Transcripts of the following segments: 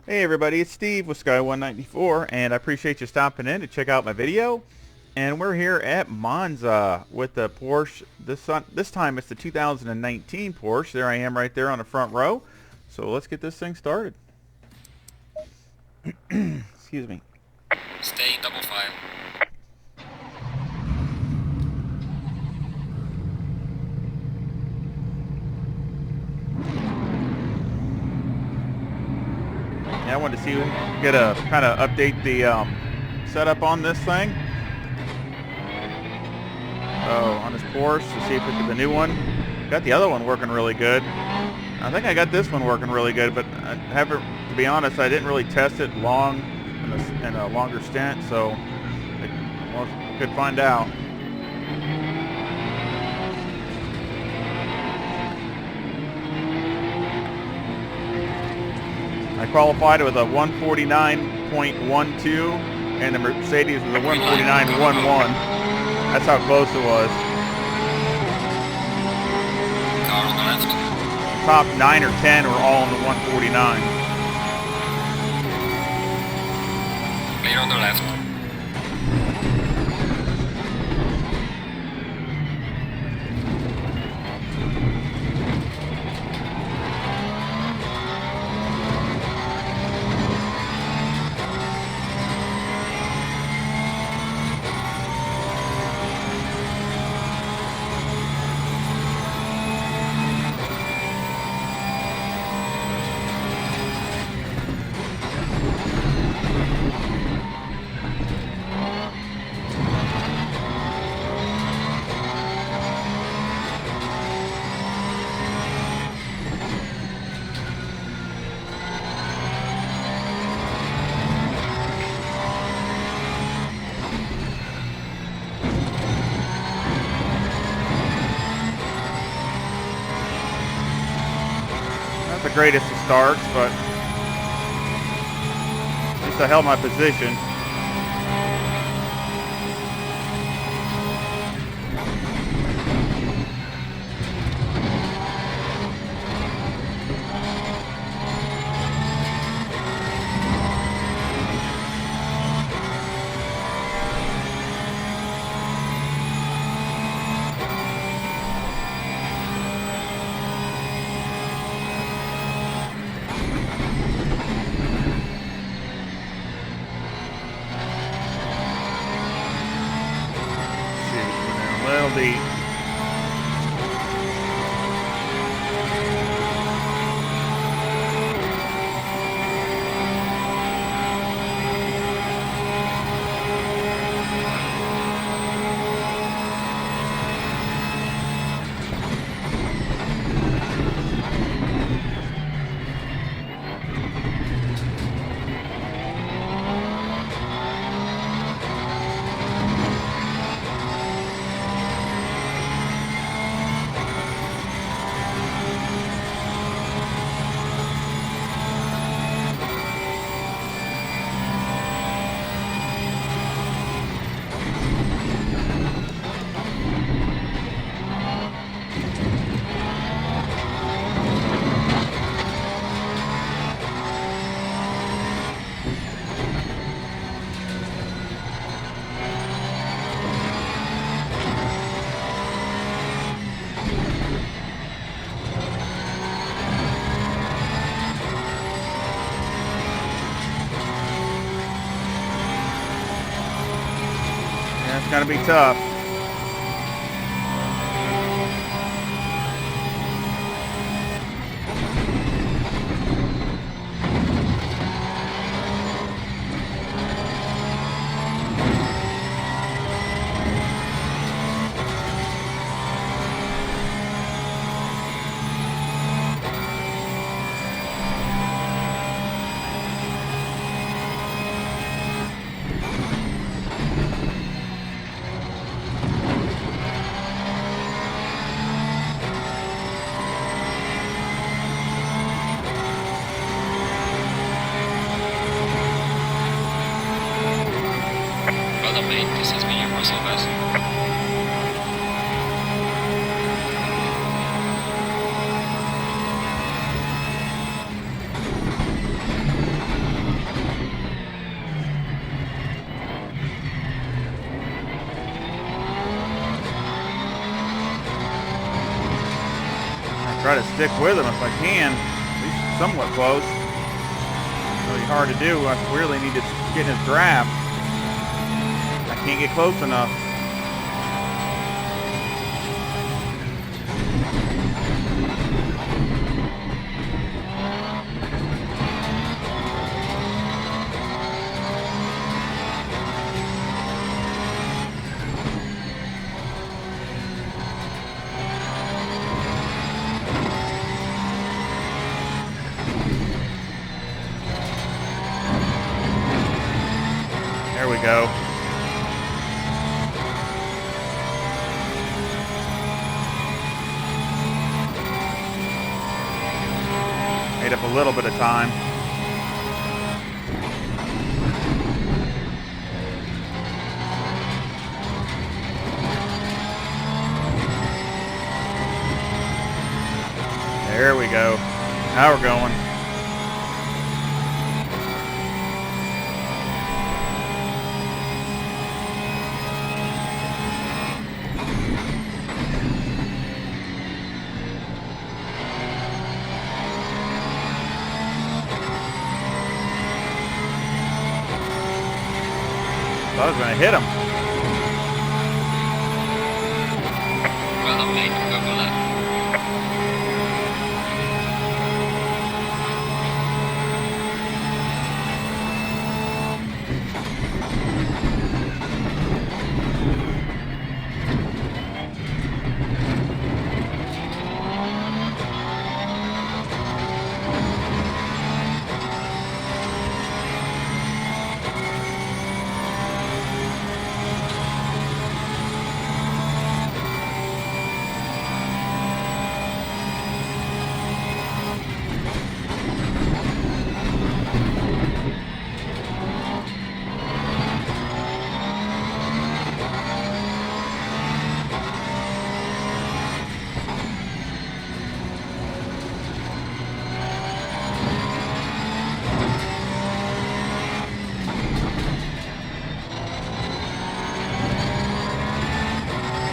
Hey everybody, it's Steve with Sky194, and I appreciate you stopping in to check out my video. And we're here at Monza with the Porsche. This time it's the 2019 Porsche. There I am right there on the front row. So let's get this thing started. Excuse me. Stay double file. Yeah, I wanted to see, get a kind of update the setup on this thing. On this Porsche to see if it's the new one. Got the other one working really good. I think I got this one working really good, but I haven't, to be honest, I didn't really test it long in a longer stint, so we could find out. I qualified with a 149.12, and the Mercedes was a 149.11. That's how close it was. Car on the left. Top 9 or 10 were all in the 149. Clear on the left. Not the greatest of starts, but at least I held my position. A little deep. It's going to be tough. This is me, Russell West. Try to stick with him if I can. At least somewhat close. Really hard to do. I really need to get in his draft. I can't get close enough. There we go. Made up a little bit of time. There we go. Now we're going. I was going to hit him. Well done, mate. Go for left.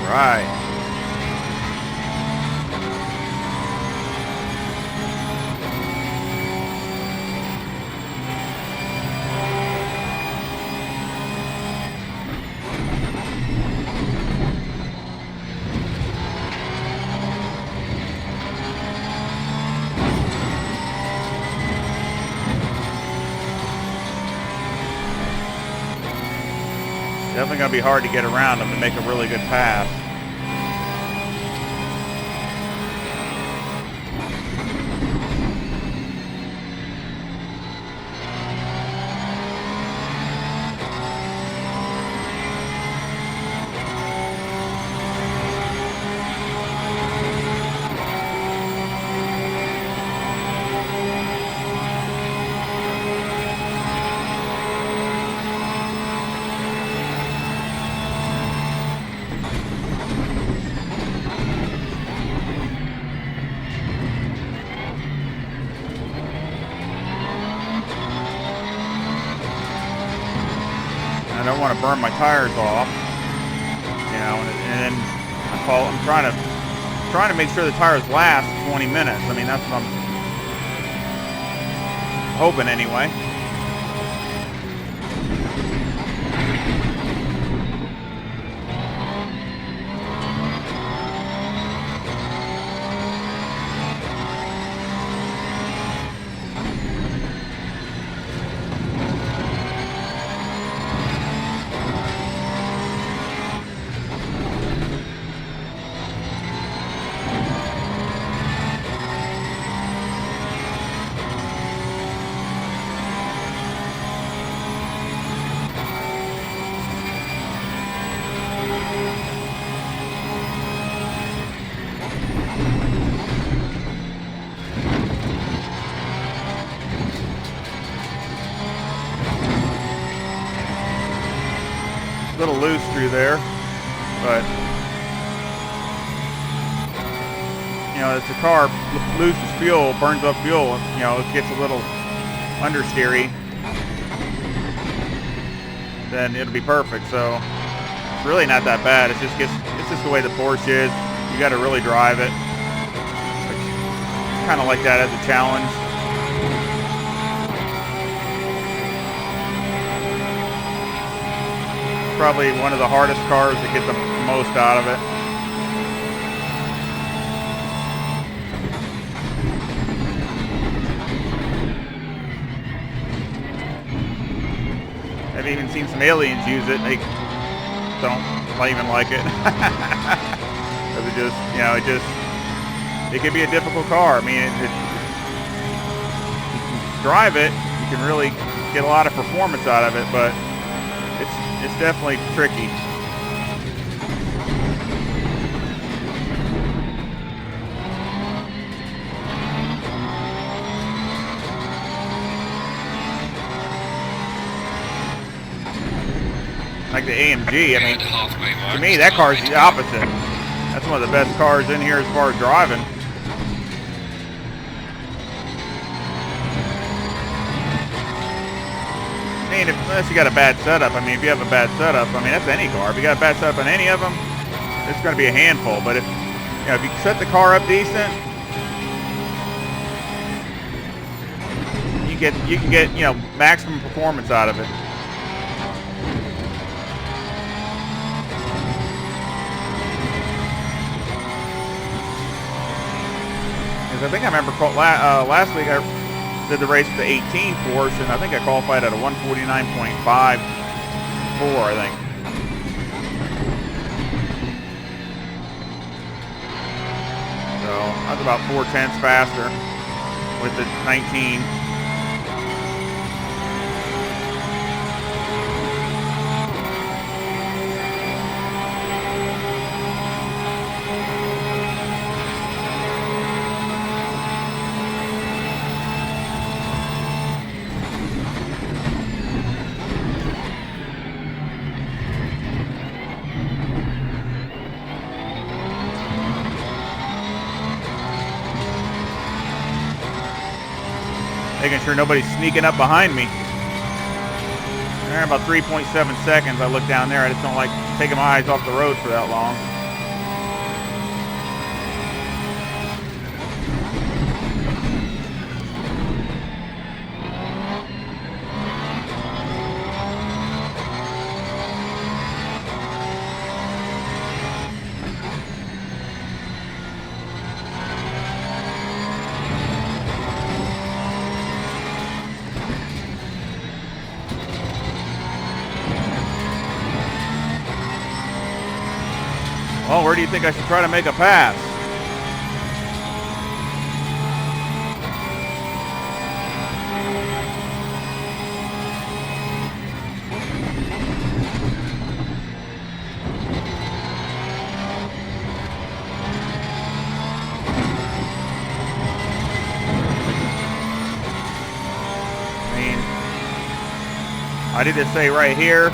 Right. Definitely going to be hard to get around him to make a really good pass. I don't want to burn my tires off, you know, and then I'm trying to make sure the tires last 20 minutes. I mean, that's what I'm hoping anyway. A little loose through there, but you know, as the car loses fuel, burns up fuel, you know, it gets a little understeery, then it'll be perfect. So it's really not that bad. It's just the way the Porsche is. You got to really drive it. kind of like that as a challenge. Probably one of the hardest cars to get the most out of it. I've even seen some aliens use it. They don't even like it. Because it just, you know, it can be a difficult car. I mean, you can drive it, you can really get a lot of performance out of it, but it's definitely tricky. Like the AMG, I mean, to me that car's the opposite. That's one of the best cars in here as far as driving. I mean, unless you got a bad setup. I mean, if you have a bad setup, I mean, that's any car. If you got a bad setup on any of them, it's going to be a handful. But if you set the car up decent, you can get maximum performance out of it. Because I think I remember last week I did the race with the 18 Porsche, and I think I qualified at a 149.54, I think. So I was about 4/10 faster with the 19. Making sure nobody's sneaking up behind me. There, about 3.7 seconds. I look down there. I just don't like taking my eyes off the road for that long. Well, where do you think I should try to make a pass? I mean, I did just say right here,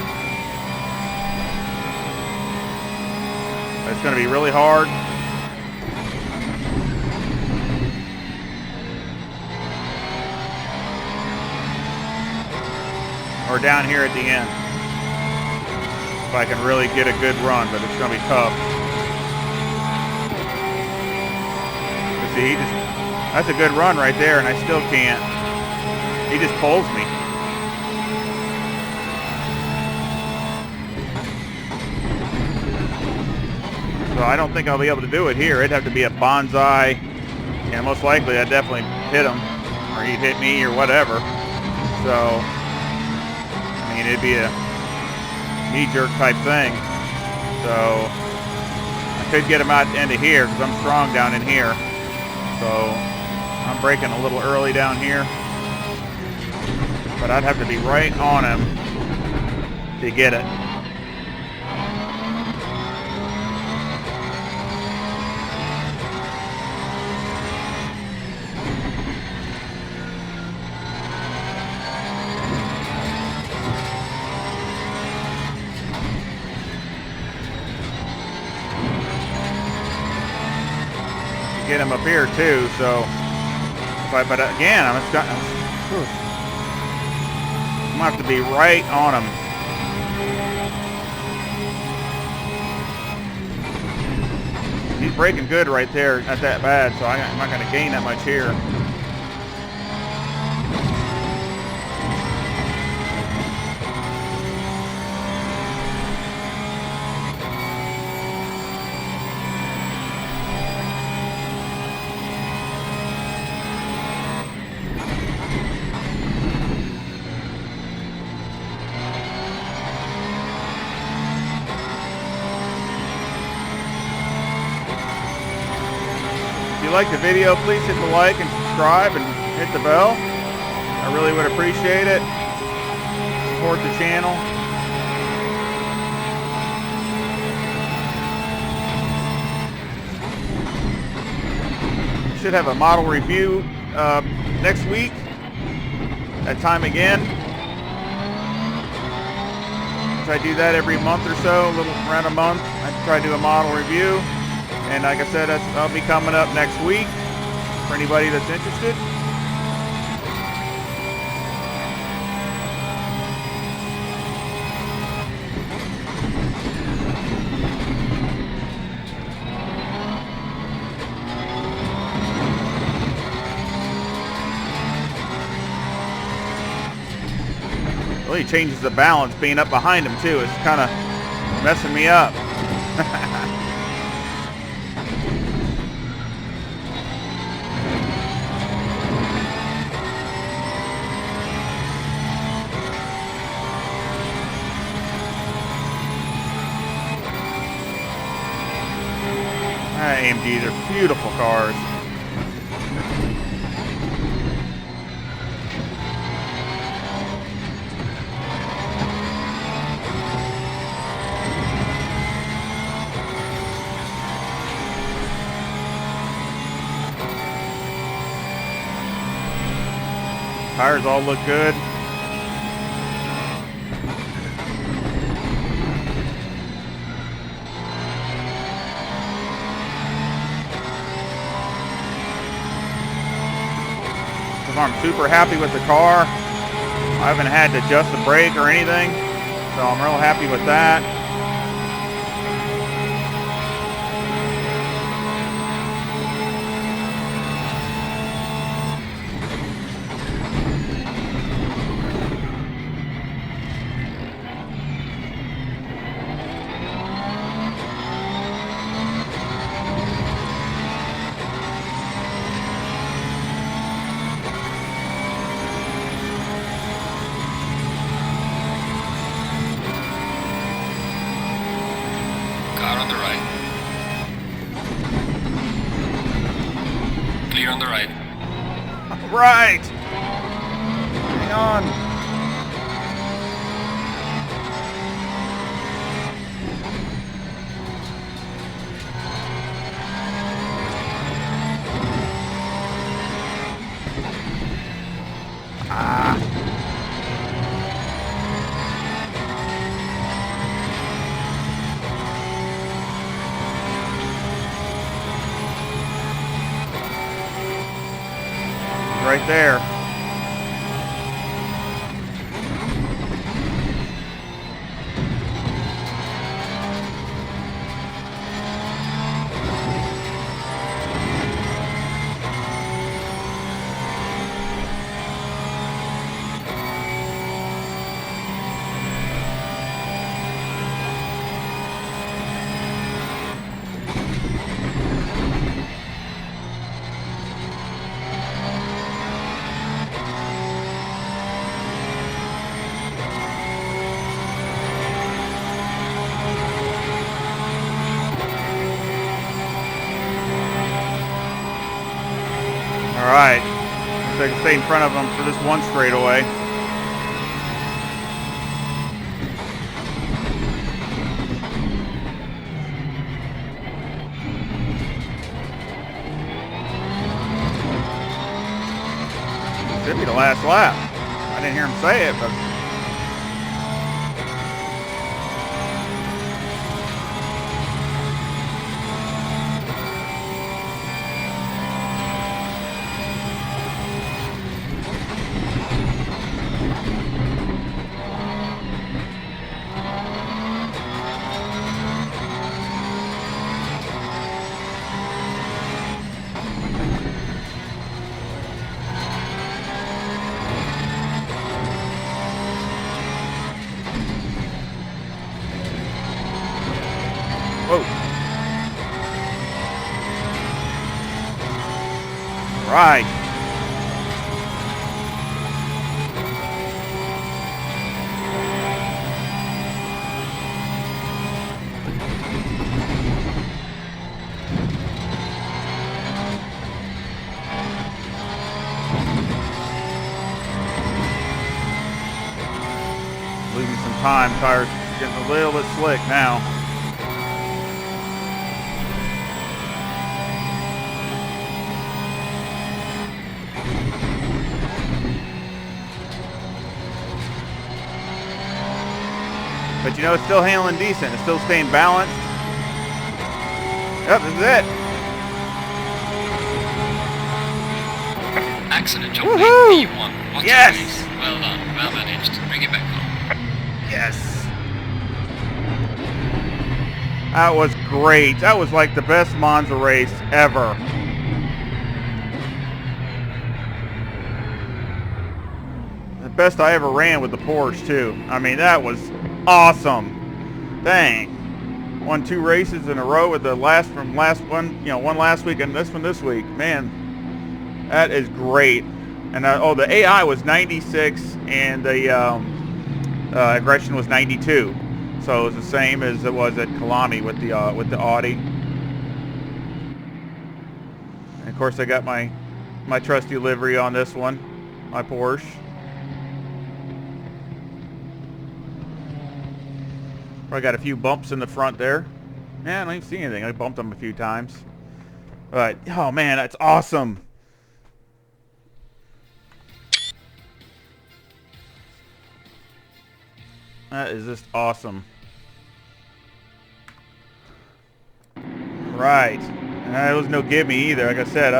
it's going to be really hard. Or down here at the end. If I can really get a good run, but it's going to be tough. But see, that's a good run right there, and I still can't. He just pulls me. So I don't think I'll be able to do it here. It'd have to be a bonsai, and most likely I'd definitely hit him, or he'd hit me, or whatever. So, I mean, it'd be a knee-jerk type thing. So I could get him out into here because I'm strong down in here. So I'm braking a little early down here, but I'd have to be right on him to get it. Get him up here too, so but again, I'm gonna have to be right on him. He's braking good right there, not that bad, so I'm not going to gain that much here. If you like the video, please hit the like and subscribe and hit the bell. I really would appreciate it. Support the channel. Should have a model review next week. That time again. I do that every month or so, around a month. I try to do a model review. And like I said, that'll be coming up next week for anybody that's interested. Really changes the balance being up behind him too. It's kind of messing me up. AMGs are beautiful cars. Tires all look good. I'm super happy with the car. I haven't had to adjust the brake or anything, so I'm real happy with that. Clear on the right. Right. Hang on. Right there. All right, so I can stay in front of them for this one straightaway. Should be the last lap. I didn't hear him say it, but right. Losing some time. Tires getting a little bit slick now. But you know, it's still handling decent. It's still staying balanced. Yep, this is it. Excellent job, Woohoo! mate. You won. What a Yes! race. Well done. Well managed. Bring it back home. Yes. That was great. That was like the best Monza race ever. The best I ever ran with the Porsche too. I mean, that was awesome. Dang. Won 2 races in a row with the last one, you know, one last week and this one this week. Man, that is great. And oh, the AI was 96 and the aggression was 92. So it was the same as it was at Kalami with the Audi. And of course, I got my trusty livery on this one, my Porsche. I got a few bumps in the front there. Yeah, I don't even see anything. I bumped them a few times. But oh man, that's awesome. That is just awesome. Right. And that was no gimme either. Like I said,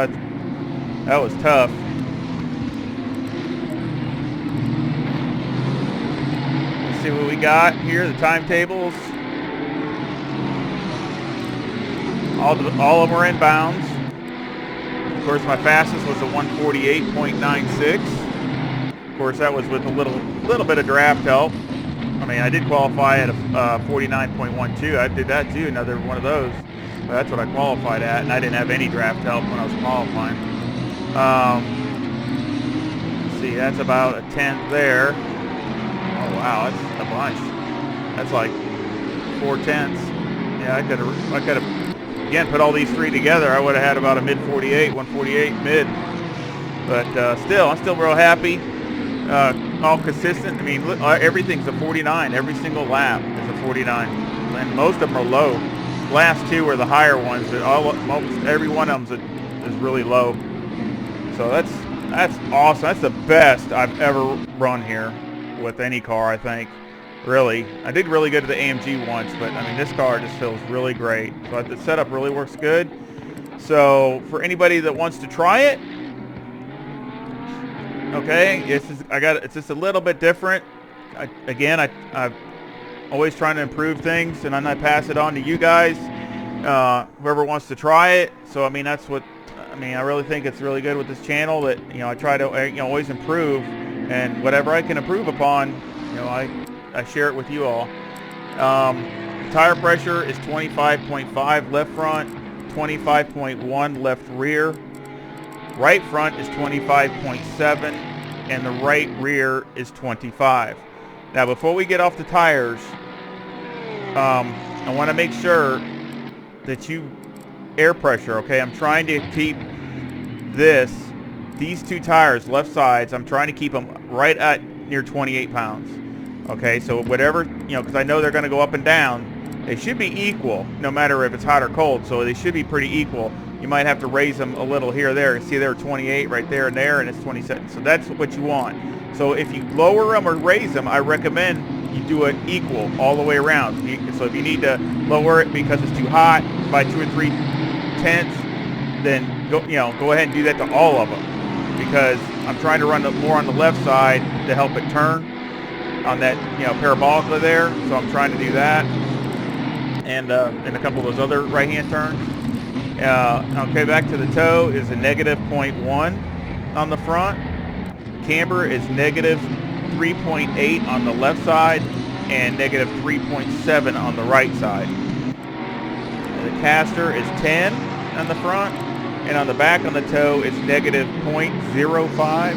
that was tough. Let's see what we got here. The timetables. All of them are in bounds. Of course, my fastest was a 148.96. Of course, that was with a little bit of draft help. I mean, I did qualify at a 49.12. I did that too, another one of those. But that's what I qualified at, and I didn't have any draft help when I was qualifying. Let's see, that's about a 10th there. Oh wow, that's a bunch. That's like 4/10. Yeah, I could have again put all these 3 together. I would have had about a mid 48, 148 mid. But still, I'm still real happy. All consistent. I mean, everything's a 49. Every single lap is a 49, and most of them are low. Last 2 are the higher ones, but almost every one of them is really low. So that's awesome. That's the best I've ever run here with any car, I think. Really, I did really good to the AMG once, but I mean, this car just feels really great. So the setup really works good. So for anybody that wants to try it, okay, it's just a little bit different. I'm always trying to improve things, and then I pass it on to you guys, whoever wants to try it. So I mean, that's what I mean. I really think it's really good with this channel that, you know, I try to, you know, always improve, and whatever I can improve upon, you know, I share it with you all. Tire pressure is 25.5 left front, 25.1 left rear. Right front is 25.7, and the right rear is 25. Now, before we get off the tires, I want to make sure that you air pressure, okay? I'm trying to keep these 2 tires, left sides, I'm trying to keep them right at near 28 pounds. Okay, so whatever, you know, because I know they're going to go up and down, they should be equal, no matter if it's hot or cold, so they should be pretty equal. You might have to raise them a little here or there. See, they're 28 right there and there, and it's 27. So that's what you want. So if you lower them or raise them, I recommend you do it equal all the way around. So if you need to lower it because it's too hot by 2 or 3 tenths, then go ahead and do that to all of them, because I'm trying to run more on the left side to help it turn on that, you know, parabolically there. So I'm trying to do that, and a couple of those other right-hand turns. Okay, back to the toe is a negative 0.1 on the front. Camber is negative 3.8 on the left side and negative 3.7 on the right side. The caster is 10 on the front and on the back on the toe it's negative 0.05,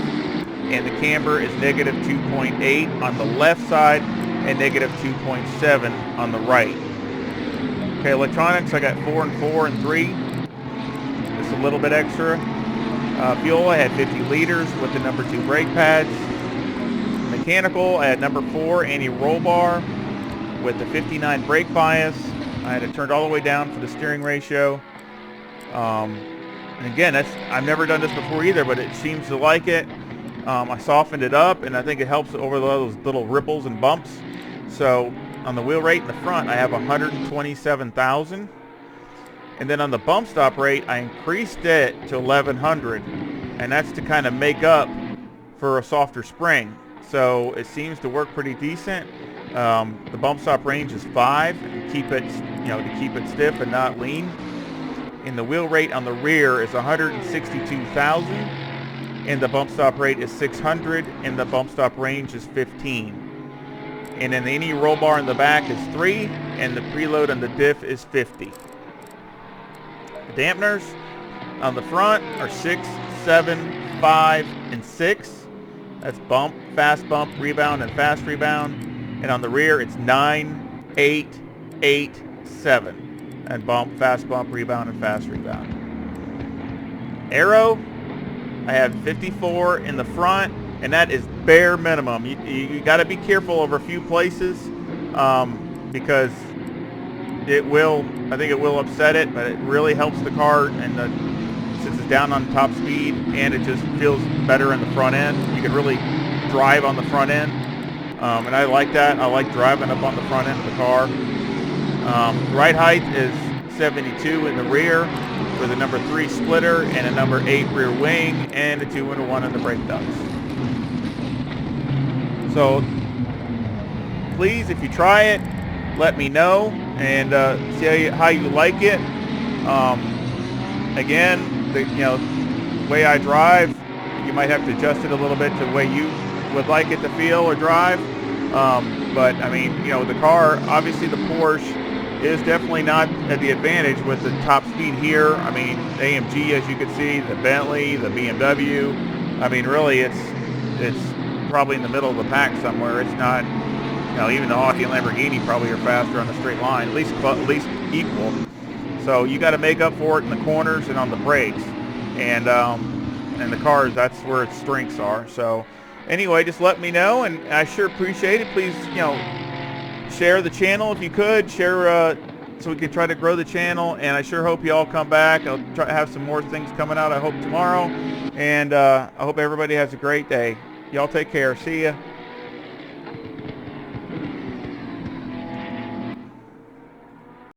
and the camber is negative 2.8 on the left side and negative 2.7 on the right. Okay, electronics, I got 4 and 4 and 3, just a little bit extra. Fuel, I had 50 liters with the number 2 brake pads. Mechanical, I had number 4 anti-roll bar with the 59 brake bias. I had it turned all the way down for the steering ratio. And again, I've never done this before either, but it seems to like it. I softened it up, and I think it helps over those little ripples and bumps. So on the wheel rate in the front, I have 127,000. And then on the bump stop rate, I increased it to 1100, and that's to kind of make up for a softer spring. So it seems to work pretty decent. The bump stop range is 5 to keep it, to keep it stiff and not lean. And the wheel rate on the rear is 162,000, and the bump stop rate is 600, and the bump stop range is 15. And then the anti-roll bar in the back is 3, and the preload on the diff is 50. The dampeners on the front are 6, 7, 5, and 6. That's bump, fast bump, rebound, and fast rebound. And on the rear, it's 9, 8, 8, 7. And bump, fast bump, rebound, and fast rebound. Aero, I have 54 in the front, and that is bare minimum. You got to be careful over a few places because I think it will upset it, but it really helps the car, and since it's down on top speed, and it just feels better in the front end. You can really drive on the front end, and I like that. I like driving up on the front end of the car. Ride height is 72 in the rear with a number 3 splitter and a number 8 rear wing and a 2-1 on the brake ducts. So please, if you try it, let me know and see how you like it. Again, the way I drive, you might have to adjust it a little bit to the way you would like it to feel or drive. But I mean, the car, obviously the Porsche is definitely not at the advantage with the top speed here. I mean, AMG, as you can see, the Bentley, the BMW. I mean, really, it's probably in the middle of the pack somewhere. It's not, even the Audi and Lamborghini probably are faster on the straight line, at least equal. So you got to make up for it in the corners and on the brakes, and the cars, that's where its strengths are. So anyway, just let me know, and I sure appreciate it. Please, share the channel if you could. Share so we can try to grow the channel, and I sure hope you all come back. I'll try to have some more things coming out, I hope tomorrow, and I hope everybody has a great day. Y'all take care. See ya.